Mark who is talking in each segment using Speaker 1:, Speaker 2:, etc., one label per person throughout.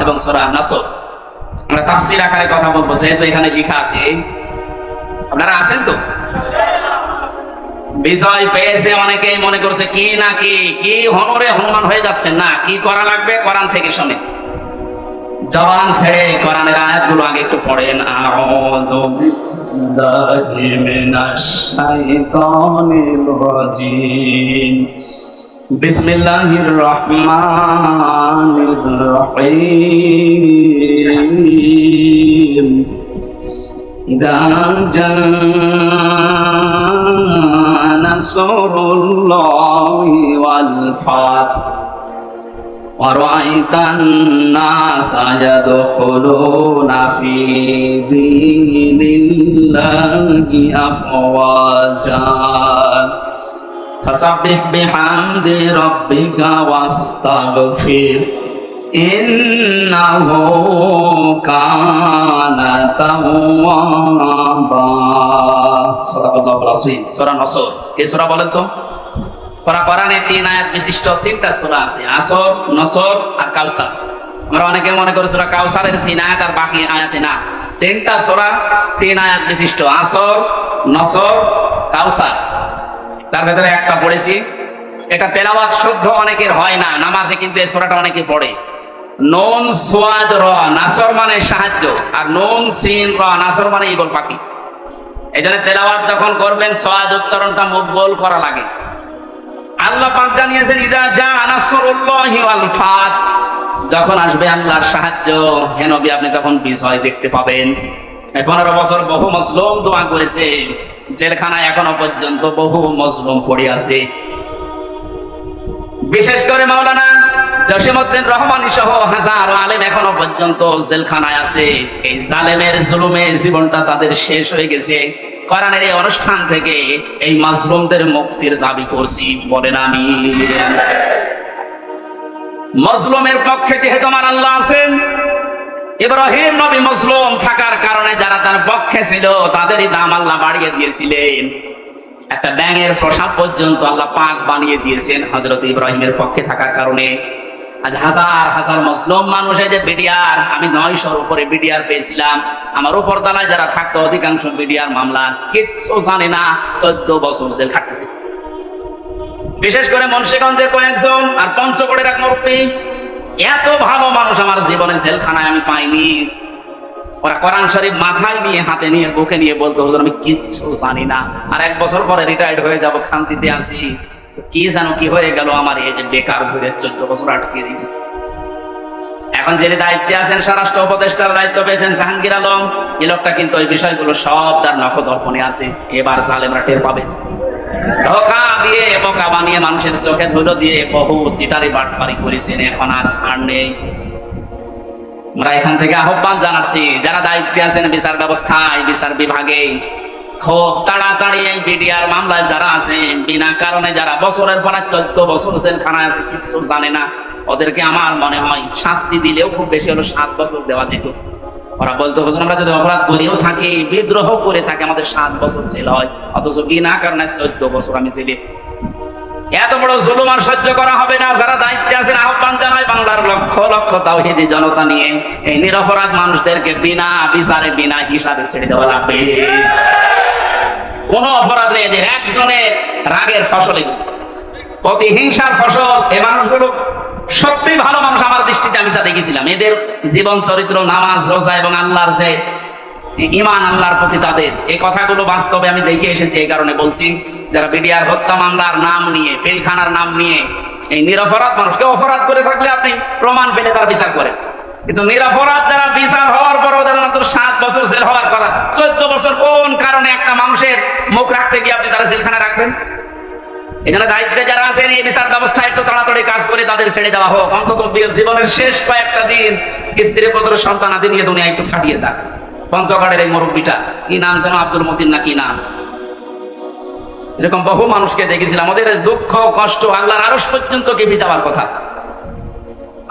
Speaker 1: এবং সূরা নাসর। আমরা তাফসীর আকারে কথা বলবো, যেহেতু এখানে লেখা আছে। আপনারা আছেন তো? বিজয় পেয়েছে অনেকেই মনে করছে কি না কি হনরে হনুমান হয়ে যাচ্ছে না, কি করা লাগবে কোরআন থেকে শুনে। জবান ছেড়ে কোরআনের আয়াতগুলো আগে একটু পড়েন। আউযু বিল্লাহি মিনাশ শাইতানির রাজিম। বিসমিল্লাহির রহমানির রহিম। ইযা জাআ নাসরুল্লাহি ওয়াল ফাth وَرَأَيْتَ النَّاسَ يَدْخُلُونَ فِي دِينِ اللَّهِ أَفْوَاجًا فَسَبِّحْ بِحَمْدِ رَبِّكَ وَاسْتَغْفِرْ إِنَّهُ كَانَ تَوَّابًا সাদাকাল্লাহুল আযীম। সূরা নাসর, এই সূরা বলেন তো? কোরআনে 3 আয়াত বিশিষ্ট 3টা সূরা আছে, আসর, নসর আর কাউসার। আমরা অনেকে মনে করি সূরা কাউসারের 3 আয়াত আর বাকি আয়াতে না। 3টা সূরা 3 আয়াত বিশিষ্ট, আসর, নসর, কাউসার। তার ভেতরে একটা পড়েছি, এটা তেলাওয়াত শুদ্ধ অনেকের হয় না, নামাজে কিন্তু এই সূরাটা অনেকে পড়ে। নুন সাদ র, নাসর মানে সাহায্য, আর নুন সিন র, নাসর মানে ঈগল পাখি। এজন্য তেলাওয়াত যখন করবেন সাদ উচ্চারণটা মুখ গোল করা লাগে। আল্লাহ পাক জানিয়েছেন ইযা জাআ নাসরুল্লাহি ওয়াল ফাত, যখন আসবে আল্লাহর সাহায্য, হে নবী আপনি তখন বিজয় দেখতে পাবেন। 15 বছর বহু মজলুম দোয়া করেছে, জেলখানায় এখনো পর্যন্ত বহু মজলুম পড়ে আছে। বিশেষ করে মাওলানা জসিমউদ্দিন রহমানী সহ হাজারো আলেম এখনো পর্যন্ত জেলখানায় আছে। এই জালেমের জুলুমে জীবনটা তাদের শেষ হয়ে গেছে। কোরআনের এই অনুষ্ঠান থেকে এই মাজলুমদের মুক্তির দাবি করছি, বলেন আমিন। মাজলুমের পক্ষে যেহেতু আমার আল্লাহ আছেন, ইব্রাহিম নবী মাজলুম থাকার কারণে যারা তার পক্ষে ছিল তাদেরই দাম আল্লাহ বাড়িয়ে দিয়েছিলেন। একটা ব্যাঙের প্রসাব পর্যন্ত আল্লাহ পাক বানিয়ে দিয়েছেন হযরত ইব্রাহিমের পক্ষে থাকার কারণে। আজ হাজার হাজার মুসলিম মানুষ, এই যে বিডিআর, আমি 900-র উপরে বিডিআর পেয়েছিলাম। আমার উপর দালায় যারা থাকতো অধিকাংশ বিডিআর মামলা কিচ্ছু জানে না, 14 বছর জেল খাটতেছে। বিশেষ করে মুন্সিগঞ্জের কয়েকজন আর পঞ্চগড়ের এক মুরব্বী, এত ভালো মানুষ আমার জীবনে জেলখানায় আমি পাইনি। ওরা কোরআন শরীফ মাথায় নিয়ে, হাতে নিয়ে, বুকে নিয়ে বলতো হুজুর আমি কিচ্ছু জানি না, আর 1 বছর পরে রিটায়ার্ড হয়ে যাব, শান্তিতে আছি। কি জানো কি হয়ে গেল আমার, এই যে বেকার ঘুরে 14 বছর আটকে দিয়েছে। এখন যিনি দায়িত্বে আছেন, স্বরাষ্ট্র উপদেষ্টার দায়িত্ব পেয়েছেন জাহাঙ্গীর আলম, এই লোকটা কিন্তু ওই বিষয়গুলো সব তার নখদর্পণে আছে। এবার জালেমরা টের পাবে। ধোঁকা দিয়ে, বোকা বানিয়ে, মানুষের চোখে ধুলো দিয়ে বহু চিটারি বাটপারি করেছেন, এখন আর ছাড় নেই। আমরা এখান থেকে আহ্বান জানাচ্ছি, যারা দায়িত্বে আছেন বিচার ব্যবস্থায়, বিচার বিভাগে, খুব তাড়াতাড়ি এই বিডিআর মামলায় যারা আছে, বিনা কারণে যারা বছরের পর 14 বছর জেলখানায় আছে, কিচ্ছু জানে না, ওদেরকে আমার মনে হয় শাস্তি দিলেও খুব বেশি হলো 7 বছর দেওয়া যেত। ওরা বলতো হুজুর আমরা যদি অপরাধ করেও থাকি, বিদ্রোহ করে থাকি, আমাদের 7 বছর জেল হয়, অথচ বিনা কারণে 14 বছর আমি জেলে। এত বড় জুলুম আর সহ্য করা হবে না। যারা দায়িত্বে আছেন আহ্বান জানায়, বাংলার লক্ষ লক্ষ তাওহীদি জনতা নিয়ে এই নিরপরাধ মানুষদেরকে বিনা বিচারে, বিনা হিসাবে ছেড়ে দেওয়া লাগবে। কোন অপরাধ নেই, এদের একজনের রাগের ফসল, প্রতিহিংসার ফসল। এই মানুষগুলো সত্যি ভালো মানুষ আমার দৃষ্টিতে, আমি যা দেখেছিলাম এদের জীবন চরিত্র, নামাজ, রোজা এবং আল্লাহর যে ঈমান, আল্লাহর প্রতি তাদের, এই কথাগুলো বাস্তবে আমি দেখে এসেছি। এই কারণে বলছি, যারা বিডিআর হত্যা মামলার নাম নিয়ে, পিলখানার নাম নিয়ে এই নিরপরাধ মানুষকে, অপরাধ করে থাকলে আপনি প্রমাণ পেলে তার বিচার করেন, কিন্তু নিরপরাধ যারা বিচার হওয়ার পর ওদের মাত্র 7 বছর জেল হওয়ার কথা, 14 বছর কোন কারণে একটা মানুষের মুখ রাখতে গিয়ে আপনি তারা জেলখানা রাখবেন? এই জন্য দায়িত্বে যারা আছেন, এই বিচার ব্যবস্থা একটু তাড়াতাড়ি কাজ করে তাদের ছেড়ে দেওয়া হোক। অন্তত জীবনের শেষ কয়েকটা দিন স্ত্রী পুত্র সন্তান আদি নিয়ে দুনিয়া একটু কাটিয়ে থাক। পঞ্চগড়ের এই মুরব্বীটা, কি নাম যেন, আব্দুল মতিন না কি নাম, এরকম বহু মানুষকে দেখেছিলাম। ওদের দুঃখ কষ্ট আল্লাহর আরশ পর্যন্ত কে যাওয়ার কথা।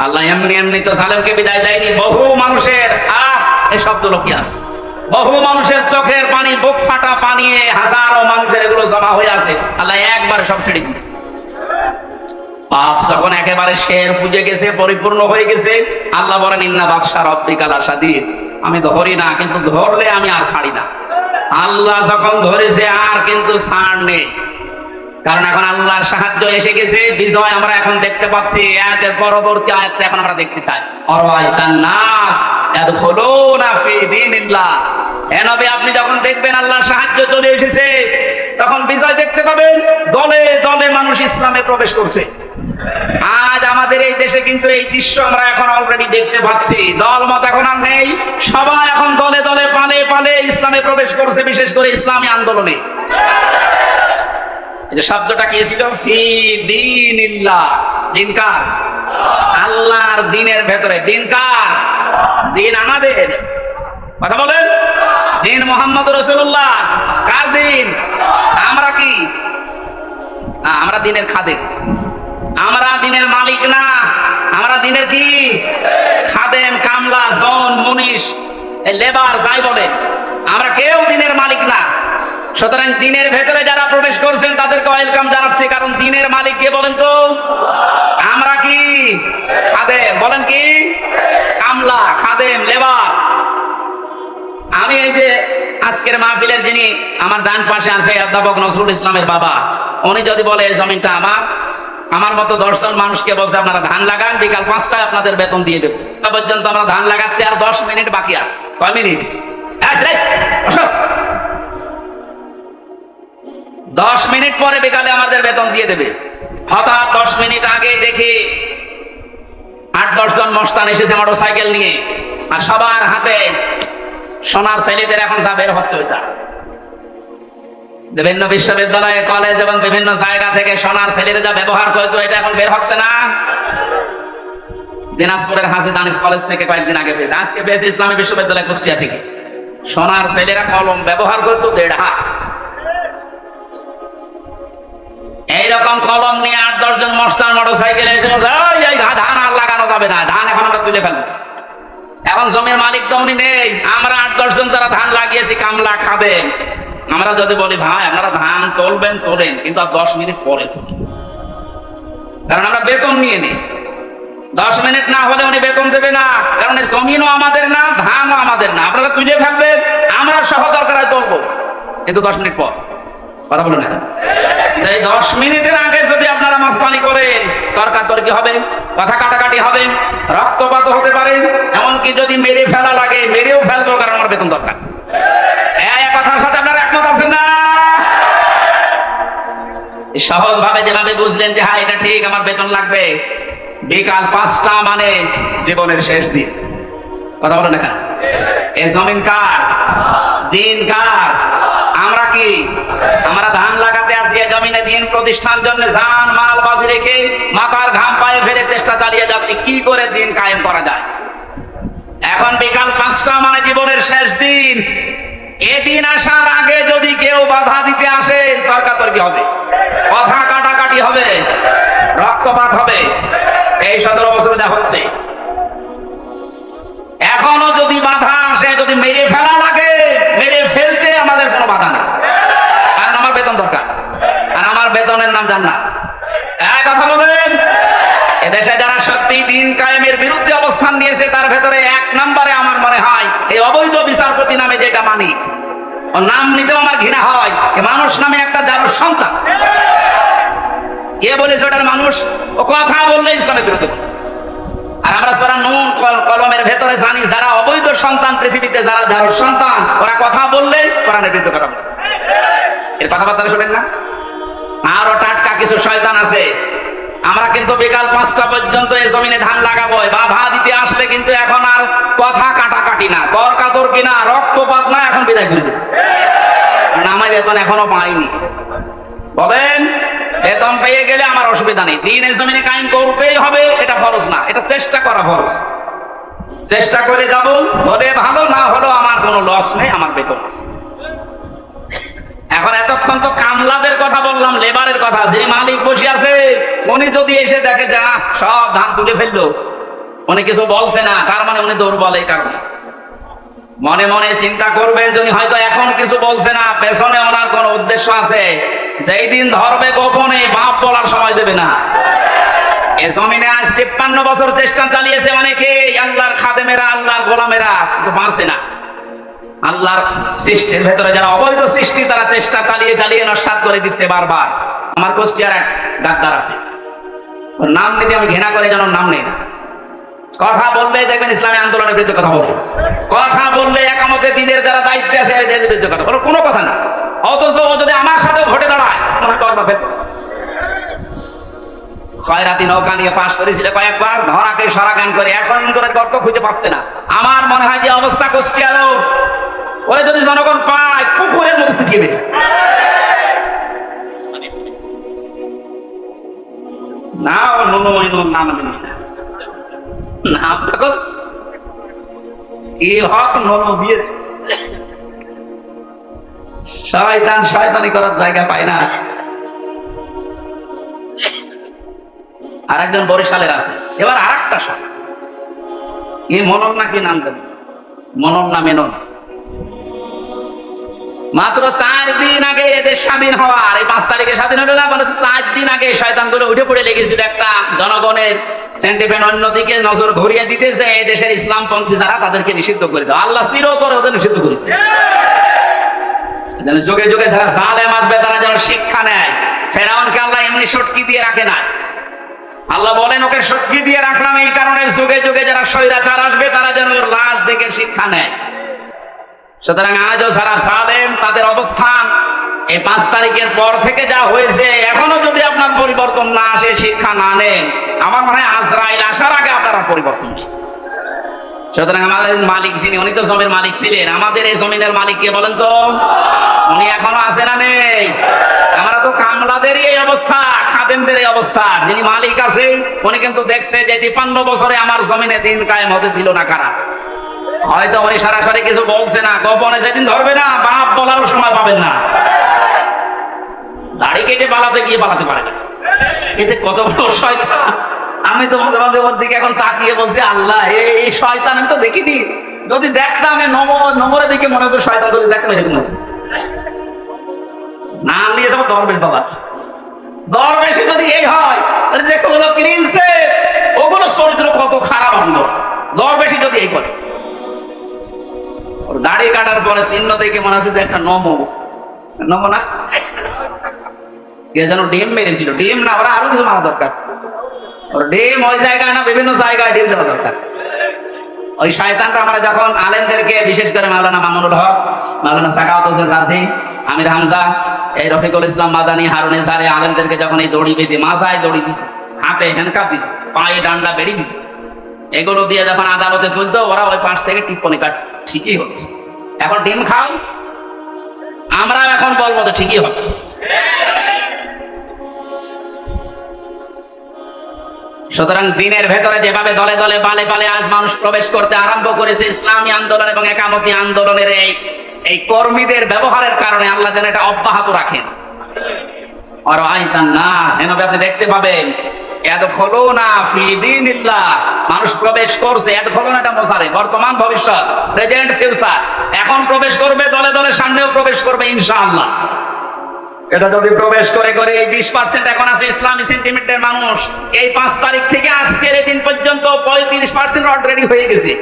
Speaker 1: আল্লাহ এমনি এমনি তো জালেমকে বিদায় দেয়নি। বহু মানুষের এই শব্দগুলো কি আছে, বহু মানুষের চোখের পানি, বুক ফাটা পানি, হাজারো মানুষের এগুলো জমা হয়ে আছে। আল্লাহ একবার সব ছেড়ে দিচ্ছে। পাপ যখন একেবারে শের পুজে গেছে, পরিপূর্ণ হয়ে গেছে, আল্লাহ বলেন ইন্না বাদশা রব্বিকা লাশাদীদ, আমি ধরি না, কিন্তু ধরলে আমি আর ছাড়ি না। আল্লাহ যখন ধরেছে আর কিন্তু ছাড় নেই, কারণ এখন আল্লাহর সাহায্য এসে গেছে, বিজয় আমরা এখন দেখতে পাচ্ছি। আয়াতের পরবর্তী আয়াতটা এখন আমরা দেখতে চাই। অরাইতান নাস ইয়াদখুলুনা ফি দীনিল্লাহ, হে নবী আপনি যখন দেখবেন আল্লাহর সাহায্য চলে এসেছে, তখন বিজয় দেখতে পাবেন, দলে দলে মানুষ ইসলামে প্রবেশ করছে। আজ আমাদের এই দেশে কিন্তু এই দৃশ্য আমরা এখন অলরেডি দেখতে পাচ্ছি। দলমত এখন আর নেই, সবাই এখন দলে দলে পালে পালে ইসলামে প্রবেশ করছে, বিশেষ করে ইসলামী আন্দোলনে। এই যে শব্দটা কি ছিল, ফি দীনিল্লাহ, দিন কার? আল্লাহর দিনের ভেতরে। দিন কার? দিন আমাদের। কথা বলেন, দিন মুহাম্মদ রাসূলুল্লাহ। কার দিন? আমরা কি? আমরা দিনের খাদেম, আমরা দিনের মালিক না, আমরা দিনের কি? খাদেম, কামলা, জন, মুনিশ, লেবার, যাই বলেন, আমরা কেউ দিনের মালিক না। সুতরাং দিনের ভেতরে যারা প্রবেশ করছেন তাদেরকে ওয়েলকাম জানাচ্ছি, কারণ দিনের মালিক কে বলেন তো? আমরা কি? খাদেম। বলেন কি? কামলা, খাদেম, লেবার। আমি এই যে আজকের মাহফিলের যিনি আমার ডান পাশে আছে অধ্যাপক নজরুল ইসলামের বাবা, উনি যদি বলে এই জমিটা আমার মতো 10 জন মানুষকে বলছে আপনারা ধান লাগান, বিকাল 5টায় আপনাদের বেতন দিয়ে দেবো, তা পর্যন্ত আমরা ধান লাগাচ্ছি, আর 10 মিনিট বাকি আছে। কয় মিনিট? 10 মিনিট পরে বিকালে আমাদের বেতন দিয়ে দেবে। হঠাৎ 10 মিনিট আগে দেখি 8-10 জন মস্তান এসেছে মোটর সাইকেল নিয়ে, আর সবার হাতে সোনার ছেলেদের এখন যা বের হচ্ছে ওইটা। বিভিন্ন বিশ্ববিদ্যালয়, কলেজ এবং বিভিন্ন জায়গা থেকে সোনার ছেলেরা যা ব্যবহার করতো, এটা এখন বের হচ্ছে না। দিনাজপুরের হাসি দানিশ কলেজ থেকে কয়েকদিন আগে পেয়েছে, আজকে পেয়েছে ইসলামী বিশ্ববিদ্যালয় কুষ্টিয়া থেকে। সোনার ছেলেরা কলম ব্যবহার করতো 1.5 হাত। এইরকম কলম নিয়ে 8-10 জন মস্তান মোটর সাইকেলে এসে ধান আর লাগানো যাবে না, ধান এখন আমরা তুলে ফেলবো। এখন জমির মালিক তো উনি নেই, আমরা 8-10 জন যারা ধান লাগিয়েছি, কামলা, খাদেম, আমরা যদি বলি ভাই আপনারা ধান তুলবেন তোলেন, কিন্তু আর 10 মিনিট পরে তুলি, কারণ আমরা বেতন নিয়ে নিই। 10 মিনিট না হলে উনি বেতন দেবে না, কারণ এই জমিনও আমাদের না, ধানও আমাদের না। আপনারা তুলে ফেলবেন, আমরা সহ দরকার হয় তুলবো, কিন্তু 10 মিনিট পর। কথা বলে না, এই 10 মিনিটের আগে যদি আপনারা মাস্তানি করেন, তর্কাতর্কি হবে, কথা কাটাকাটি হবে, রক্তপাত হতে পারে, এমনকি যদি মেরে ফেলা লাগে মেরেও ফেলবো, কারণ আমার বেতন দরকার। এই কথার সাথে আপনারা একমত আছেন না? সহজ ভাবে যেভাবে বুঝলেন যে হ্যাঁ এটা ঠিক, আমার বেতন লাগবে, বিকাল 5টা মানে জীবনের শেষ দিন। কথা বলেন না, এই জমিন কার? দিন কার? আমরা কি? আমরা ধান লাগাতে আসি, জমিনে দিন প্রতিষ্ঠার জন্য জান মাল বাজি রেখে মাথার ঘাম পায়ে ফেলে চেষ্টা চালিয়ে যাচ্ছি কি করে দিন কায়েম করা যায়। এখন বিকাল 5টা মানে জীবনের শেষ দিন। এদিন আসার আগে যদি কেউ বাধা দিতে আসে, তর্কাতর্কি হবে, কথা কাটাকাটি হবে, রক্তপাত হবে। এই 17 বছর যা হচ্ছে, এখনো যদি বাধা আসে, যদি মেরে ফেলা লাগে, মেরে ফেলতে আমাদের কোনো বাধা নেই, কারণ আমার বেতন দরকার, আর আমার বেতনের নাম জান্নাত। এই কথা বলেন, এদেশে যারা সত্যি দিন কায়েমের বিরুদ্ধে অবস্থান নিয়েছে, তার ভেতরে 1 নম্বরে আমার মনে হয় এই অবৈধ বিচারপতি নামে যেটা মানিক, ও নাম নিতেও আমার ঘৃণা হয়। মানুষ নামে একটা যার সন্তান, কে বলেছে ওটার মানুষ? ও কথা বললে ইসলামের বিরুদ্ধে। আর আমরা সূরা নূন কলমের ভেতরে জানি, যারা অবৈধ সন্তান পৃথিবীতে, যারা যার সন্তান, ওরা কথা বললে কোরআনের বিরুদ্ধে কথা বলে। এর কথাবার্তা শোনেন না? আরো টাটকা কিছু শয়তান আছে। আমরা কিন্তু বিকাল 5টা পর্যন্ত এই জমিনে ধান লাগাবো, বাধা দিতে আসলে কিন্তু এখন আর কথা কাটাকাটি না, তর্কাতর্কি না, রক্তপাত না, এখন বিদায় করে দেব। আমার বেতন এখনো পাইনি, বলেন বেতন পেয়ে গেলে আমার অসুবিধা নেই, দিন এই জমিনে কায়েম করতেই হবে, এটা ফরজ না, এটা চেষ্টা করা ফরজ। চেষ্টা করে যাব, হলে ভালো, না হলো আমার কোনো লস নেই, আমার বেতন আছে। এখন এতক্ষণ তো কামলাদের কথা বললাম, লেবারের কথা। যে মালিক বসে আছে, উনি যদি এসে দেখে যা সব ধান তুলে ফেললো, উনি কিছু বলছে না, তার মানে উনি দুর্বল। এই কারণে মনে মনে চিন্তা করবেন, যিনি হয়তো এখন কিছু বলছে না, পেছনে ওনার কোন উদ্দেশ্য আছে। যেই দিন ধরবে গোপনে, বাপ বলার সময় দেবে না। এ জমিনে আজ 53 বছর চেষ্টা চালিয়েছে অনেকে, আল্লাহর খাদেমেরা, আল্লাহর গোলামেরা, কিন্তু পারছে না। আল্লাহর সৃষ্টির ভেতরে যারা অবৈধ সৃষ্টি, তারা চেষ্টা চালিয়ে চালিয়ে নস্যাৎ করে দিচ্ছে বারবার। আমার কুষ্টিয়ার এক ডাক্তার আছে, ওর নাম নিতে আমি ঘৃণা করে, যেন নাম নেই না। কথা বললে দেখবেন ইসলামী আন্দোলনের বিরুদ্ধে কথা বলে, কথা বললে একামতে দিনের যারা দায়িত্বে আছে এদের বিরুদ্ধে কথা বলে, কোনো কথা না। অথচ ও যদি আমার সাথে ভোটে দাঁড়ায়, মনে করবা খয়রাতি নৌকা নিয়ে পাশ করেছিল কয়েকবার, ধরাকে সরাগান করে, এখন ইন্দোরের গর্ত খুঁজে পাচ্ছে না। আমার মনে হয় যে অবস্থা কুষ্টিয়ারও, ওরে যদি জনগণ পায় কুকুরের মতো ঢুকিয়ে দেবে। না নাম নাম তখন এই হক ননু দিয়েছে। শয়তান শয়তানি করার জায়গা পায় না। আর একজন বরিশালের আছে, এবার আর একটা সব এই মনন নাকি নাম জানি, মনন না মেনন, মাত্র 4 দিন আগে এদের স্বাধীন হওয়ার, এই 5 তারিখে স্বাধীন হলো না, মানে 4 দিন আগে শয়তানগুলো উঠে পড়ে লেগেছিল একটা জনগণের সেন্টিমেন্ট অন্যদিকে নজর ঘুরিয়ে দিতেছে, এই দেশের ইসলামপন্থী যারা তাদেরকে নিষিদ্ধ করে দাও। আল্লাহ চিরতরে ওদের নিষিদ্ধ করে দিয়েছে, যেন যুগে যুগে যারা জালেম আসবে তারা যেন শিক্ষা নেয়। ফেরাউনকে আল্লাহ এমনি সটকি দিয়ে রাখে না, আল্লাহ বলেন ওকে সটকি দিয়ে রাখলাম এই কারণে যুগে যুগে যারা স্বৈরাচার আসবে তারা যেন লাশ দেখে শিক্ষা নেয়। সুতরাং আজও যারা জালেম তাদের অবস্থান এই 5 তারিখের পর থেকে যা হয়েছে, এখনো যদি আপনার পরিবর্তন না আসে, শিক্ষা না নেন, আমার মনে হয় আজরাইল আসার আগে আপনারা পরিবর্তন নেই। সুতরাং আমাদের মালিক যিনি, উনি তো জমির মালিক ছিলেন, আমাদের এই জমিনের মালিক কে বলেন তো? উনি এখনো আছে না নেই? আমরা তো কামলাদেরই এই অবস্থা, খাদেমদের এই অবস্থা। যিনি মালিক আছে উনি কিন্তু দেখছে যে 53 বছরে আমার জমিনে দিন কায়েম হতে দিল না কারা। হয়তো উনি সরাসরি কিছু বলছে না, গোপনে যেদিন ধরবে না, বাপ বলারও সময় পাবেন না। দাড়ি কেটে পালাতে গিয়ে পালাতে পারে না, এতে কত বড় শয়তান। আমি তো মাঝে মাঝে ওর দিকে এখন তাকিয়ে বলছি, আল্লাহ এই শয়তান আমি তো দেখিনি, যদি দেখতাম নম্বরের দিকে মনে হচ্ছে শয়তান, যদি দেখতাম এরকম নাম নিয়ে যাবো দরবেশ বাবা। দরবেশে যদি এই হয়, যেগুলো কিনছে ওগুলো চরিত্র কত খারাপ হলো। দরবেশে যদি এই করে, দাড়ি কাটার পরে চিহ্ন দেখে মনে হচ্ছে একটা নমো না, কে যেন ডিম মেরেছিল, ডিম না, ওরা আরো কিছু মারা দরকার। ওর ডিম ওই জায়গায় না, বিভিন্ন জায়গায় ডিম দেওয়া দরকার। ওই শয়তানরা আমরা যখন আলেমদেরকে, বিশেষ করে মাওলানা মামুনুল হক, মাওলানা সাকাওয়াত হোসেন রাজি, আমির হামজা, এই রফিকুল ইসলাম মাদানী, হারুন সারে, আলেমদেরকে যখন এই দড়ি বেঁধে, মাথায় দড়ি দিত, হাতে হ্যান্ডকাপ দিত, পায়ে ডান্ডা বেড়ি দিত, এগুলো দিয়ে যখন আদালতে তুলতো, ওরা ওই পাশ থেকে টিপ্পনি কাট, ঠিকই হচ্ছে, এখন ডিম খাও, আমরা এখন বলবো তো ঠিকই হচ্ছে। সুতরাং দিনের ভেতরে যেভাবে দলে দলে পালে পালে আজ মানুষ প্রবেশ করতে আরম্ভ করেছে, ইসলামী আন্দোলন এবং একামতি আন্দোলনের এই কর্মীদের ব্যবহারের কারণে আল্লাহ যেন এটা অব্যাহত রাখেন। আর আইতান নাস, আপনি দেখতে পাবেন ইয়াদখুলুনা ফি দীনিল্লাহ, মানুষ প্রবেশ করছে। ইয়াদখুলুনা এটা মোসারে, বর্তমান ভবিষ্যৎ, প্রেজেন্ট ফিউচার, এখন প্রবেশ করবে দলে দলে, সামনেও প্রবেশ করবে ইনশাআল্লাহ। এটা যদি প্রবেশ করে করে এই 20% এখন আছে ইসলামী সেন্টিমেন্টের মানুষ, এই 5 তারিখ থেকে আজকের এই দিন পর্যন্ত 35% অলরেডি হয়ে গেছে।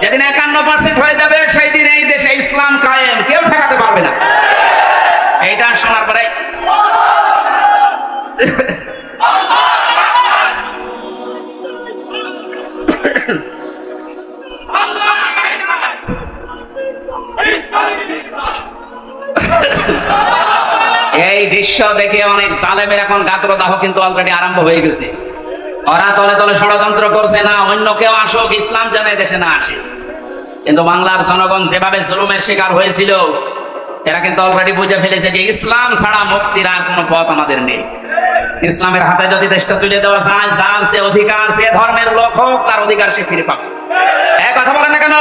Speaker 1: যেদিন 51% হয়ে যাবে, সেই দিন এই দেশে ইসলাম কায়েম, কেউ ঠেকাতে পারবে না। এইটা শোনার পরে এই দৃশ্য দেখে অনেক জালেমের এখন গাত্রদাহ কিন্তু অলরেডি আরম্ভ হয়ে গেছে। ওরা তলে তলে ষড়যন্ত্র করছে, না অন্য কেউ আসুক, ইসলাম যেন দেশে না আসে। কিন্তু বাংলার জনগণ যেভাবে জুলুমের শিকার হয়েছিল, এরা কিন্তু অলরেডি বুঝে ফেলেছে যে ইসলাম ছাড়া মুক্তির আর কোনো পথ আমাদের নেই। ইসলামের হাতে যদি দেশটা তুলে দেওয়া যায়, যার সে অধিকার, সে ধর্মের লোক হোক, তার অধিকার সে ফিরে পাবে। এক কথা বলেন না কেন?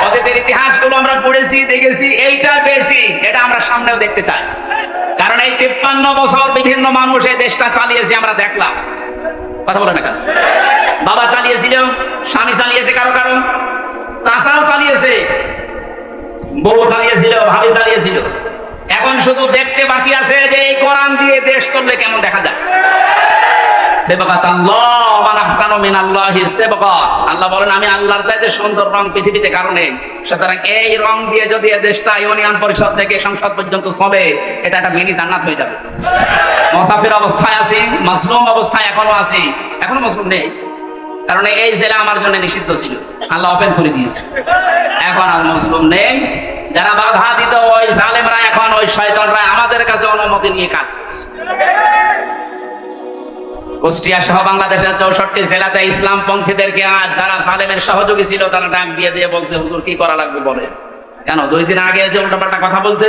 Speaker 1: অতীতের ইতিহাসগুলো আমরা পড়েছি, দেখেছি, এইটা বেশি, এটা আমরা সামনেও দেখতে চাই। কারণ এই 53 বছর বিভিন্ন মানুষ এই দেশটা চালিয়েছে, আমরা দেখলাম। কথা বলেন না কেন? বাবা চালিয়েছিল, স্বামী চালিয়েছে, কারো কারো চাচাও চালিয়েছে, বউ চালিয়েছিল, ভাবি চালিয়েছিল। এখন শুধু দেখতে বাকি আছে যে এই কোরআন দিয়ে দেশ চললে কেমন দেখা যায়। সিবগাতাল্লাহ ওয়া আহসানু মিনাল্লাহি সিবগা। আল্লাহ বলেন আমি আল্লাহর চাইতে সুন্দর রং পৃথিবীতে কারণে, সুতরাং এই রং দিয়ে যদি এই দেশটা ইউনিয়ন পরিষদ থেকে সংসদ পর্যন্ত চলে, এটা একটা মিনি জান্নাত হয়ে যাবে। মুসাফির অবস্থায় আছি, মাসলুম অবস্থায় এখনো আছি, এখনো মাসলুম নেই, কারণ এই জেলা আমার জন্য নিষিদ্ধ ছিল, আল্লাহ ওপেন করে দিয়েছে, এখন আর মাসলুম নেই। যারা বাধা দিত ওই জালেমরা, এখন ওই শয়তানরা আমাদের কাছে অনুমতি নিয়ে কাজ করছে। কুষ্টিয়া সহ বাংলাদেশের 64 জেলাতে ইসলাম পন্থীদেরকে আজ যারা জালেমের সহযোগী ছিল তারা ডাক দিয়ে দিয়ে বলছে হুজুর কি করা লাগবে বলে। কেন 2 দিন আগে যে উল্টাপাল্টা কথা বলতে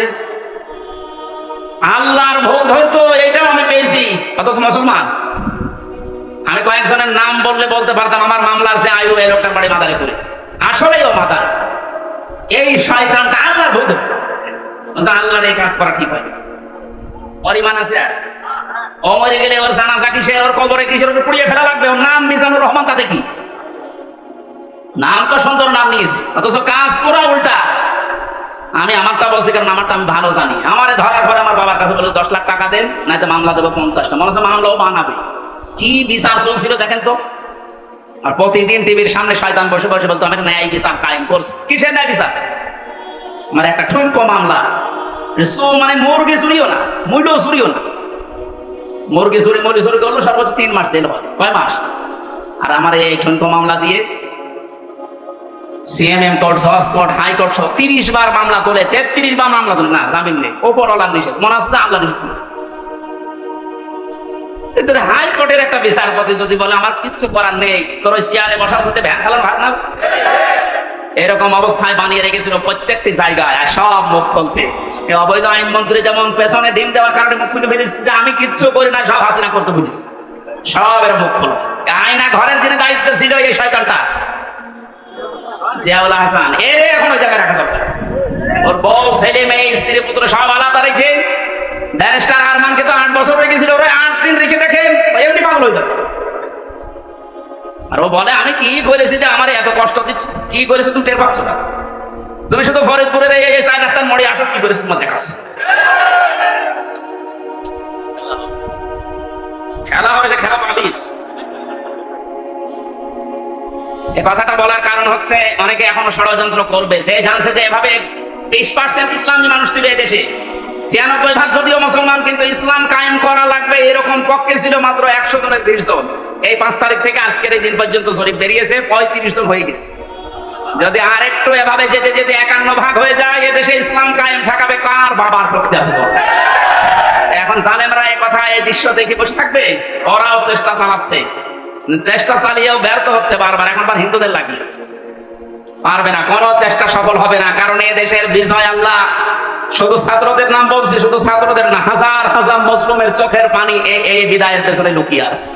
Speaker 1: আল্লাহর ভোগ হইতো, এইটাও আমি পেয়েছি, অথচ মুসলমান। আমি কয়েকজনের নাম বললে বলতে পারতাম, আমার মামলার যে আয়ু এই লোকটার বাড়ি মাদারে করে, আসলেই ও মাদার। এই শয়তানটা আল্লাহর ভোগ, কিন্তু আল্লাহর এই কাজ করা ঠিক হয় না। পরিমাণ আছে আর ও মরে গেলে ওর জানাজা কিসে, ওর কবরে কিসের, ওকে পুড়িয়ে ফেলা লাগবে। ওর নাম মিজানুর রহমান, তাতে কি? নাম তো সুন্দর নাম নিয়েছে, অথচ কাজ পুরো উল্টা। আমি আমারটা বলছি কারণ আমারটা আমি ভালো জানি। আমারে ধরার পরে আমার বাবার কাছে বলে 10 লাখ টাকা দেন, নাইতো মামলা দেবো 50টা। মনে হচ্ছে মামলাও বানাবে। কি বিচার চলছিল দেখেন তো। আর প্রতিদিন টিভির সামনে শয়তান বসে বসে বলতো আমি ন্যায় বিচার কায়েম করছি। কিসের ন্যায় বিচার? আমার একটা ঠুনকো মামলা, মানে মুরগি চুরিও না, মূল্য চুরিও না, মুরগি চুরি করলো সর্বোচ্চ 3 মাস জেল হয়। কয় মাস? আর আমার এই ঠুনকো মামলা দিয়ে সিএমএম কোর্ট, জজ কোর্ট, হাইকোর্ট সহ 30 বার মামলা তোলে, 33 বার মামলা তোলে, না জামিন নেই, ওপরওয়ালার নিষেধ। মনে হচ্ছে আল্লাহ নিষেধ। হাইকোর্টের একটা বিচারপতি যদি বলে আমার কিছু করার নেই, তোর ওই চেয়ারে বসার সাথে ভ্যান চালান ভাগ না, এরকম অবস্থায় বানিয়ে রেখেছিল প্রত্যেকটি জায়গায়, সব মুখ খুলছে। অবৈধ আইনমন্ত্রী যেমন পেছনে ডিম দেওয়ার কারণে মুখ খুলে ফেলিস যে আমি কিচ্ছু করি না, সব হাসিনা করতে ফেলিস, সব এর মুখ খুলবে। আয়না ঘরের দিনে দায়িত্ব ছিল এই শয়তানটা জিয়াউল হাসান, এর এখন ওই জায়গায় রাখা দরকার। ওর বউ, ছেলে, মেয়ে, স্ত্রী, পুত্র সব আলাদা রেখে, ব্যারিস্টার আরমানকে তো 8 বছর হয়ে গেছিল, ওরা 8 দিন রেখে দেখেন এমনি পাগল হয়ে যাবে। আর ও বলে আমি কি করেছি যে আমার এত কষ্ট দিচ্ছ, কি করেছো তুমি টের পাচ্ছ না? তুমি শুধু ফরিদপুরের এই 4 রাস্তার মোড়ে আসো, কি করেছো তোমার দেখাচ্ছ। খেলা হবে, সে খেলা পাবিস। এই কথাটা বলার কারণ হচ্ছে অনেকে এখনো ষড়যন্ত্র করবে। সে জানছে যে এভাবে 20% ইসলামী মানুষ ছিল এই দেশে, 96% যদিও মুসলমান, কিন্তু ইসলাম কায়েম করা লাগবে এরকম পক্ষে ছিল মাত্র 100 জনের 20 জন। এই 5 তারিখ থেকে আজকের এই দিন পর্যন্ত জরিপ বেরিয়েছে 35 জন হয়ে গেছে। যদি আর একটু এভাবে যেতে যেতে 51% হয়ে যায়, এদেশে ইসলাম কায়েম ঠেকাবে কার বাবার শক্তি আছে? এখন জালেমরা এই কথা, এই দৃশ্য দেখে বসে থাকবে? ওরাও চেষ্টা চালাচ্ছে, চেষ্টা চালিয়েও ব্যর্থ হচ্ছে বারবার। এখন আবার হিন্দুদের লাগিয়েছে, পারবে না, কোনো চেষ্টা সফল হবে না। কারণ এই দেশের বিজয় আল্লাহ, শুধু ছাত্রদের নাম বলছি, শুধু ছাত্রদের না, হাজার হাজার মুসলিমের চোখের পানি এই বিদায়ের পেছনে লুকিয়ে আছে।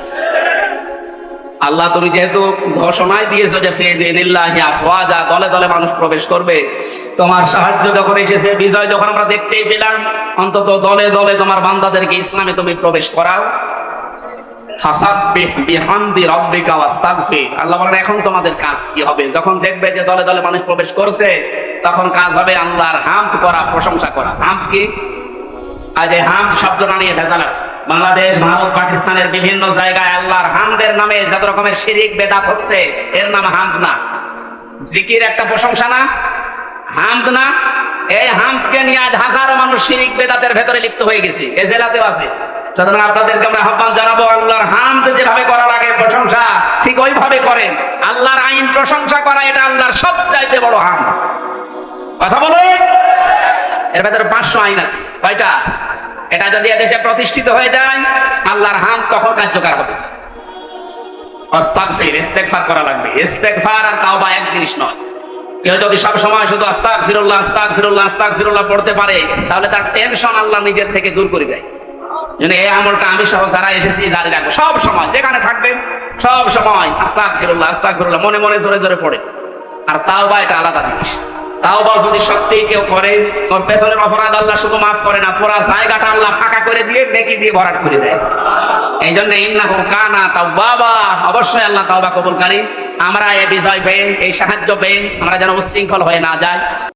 Speaker 1: আল্লাহ তুমি যেহেতু ঘোষণায় দিয়েছো যে ফিদিনিল্লাহি আফওয়াজা, দলে দলে মানুষ প্রবেশ করবে, তোমার সাহায্য যখন এসেছে, বিজয় যখন আমরা দেখতেই পেলাম, অন্তত দলে দলে তোমার বান্দাদেরকে ইসলামে তুমি প্রবেশ করাও। ফাসাব্বিহ বিহামদি রাব্বিকা ওয়াস্তাগফির। আল্লাহ বলেন এখন তোমাদের কাজ কি হবে? যখন দেখবে যে দলে দলে মানুষ প্রবেশ করছে, তখন কাজ হবে আল্লাহর হামদ করা, প্রশংসা করা। হামদ কি? আজ এই হামদ শব্দটা নিয়ে ভেজাল আছে। বাংলাদেশ, ভারত, পাকিস্তানের বিভিন্ন জায়গায় আল্লাহর হামদের নামে যত রকমের শিরিক বেদাত হচ্ছে, এর নাম হামদ না। জিকির একটা প্রশংসা না, হামদ না। এই হামদকে নিয়ে আজ হাজারো মানুষ শিরিক বেদাতের ভেতরে লিপ্ত হয়ে গেছে, এ জেলাতেও আছে। সুতরাং আপনাদেরকে আমরা আহ্বান জানাবো, আল্লাহর হামদ যেভাবে করা লাগে প্রশংসা, ঠিক ওইভাবে করেন। আল্লাহর আইন প্রশংসা করা, এটা আল্লাহর সবচাইতে বড় হামদ। কথা বলো। এর ভেতরে 500 আইন আছে। কয়টা? এটা যদি এদেশে প্রতিষ্ঠিত হয়ে যায়, আল্লাহর হামদ তখন কার্যকর হবে। আস্তাগফির, ইস্তেগফার করা লাগবে। ইস্তেগফার আর তাওবা এক জিনিস নয়। কেউ যদি সব সময় শুধু আস্তাগফিরুল্লাহ আস্তাগফিরুল্লাহ আস্তাগফিরুল্লাহ পড়তে পারে, তাহলে তার টেনশন আল্লাহ নিজের থেকে দূর করে দেয়। এই আমলটা আমি সহ যারা এসেছি জারি রাখবো, সব সময় যেখানে থাকবেন সব সময় আস্তাগফিরুল্লাহ আস্তাগফিরুল্লাহ মনে মনে জোরে জোরে পড়ে। আর তাওবা এটা আলাদা জিনিস। তাওবা যদি সত্যি কেউ করে, ওর পেছনের অপরাধ আল্লাহ শুধু মাফ করে না, পুরো জায়গাটা আল্লাহ ফাঁকা করে দিয়ে নেকি দিয়ে ভরাট করে দেয়। এই জন্য ইন্নাহু কানা তাওয়াবা, অবশ্যই আল্লাহ তাওবা কবুলকারী। আমরা এই বিজয় পেয়ে, এই সাহায্য পেয়ে আমরা যেন উচ্ছৃঙ্খল হয়ে না যায়।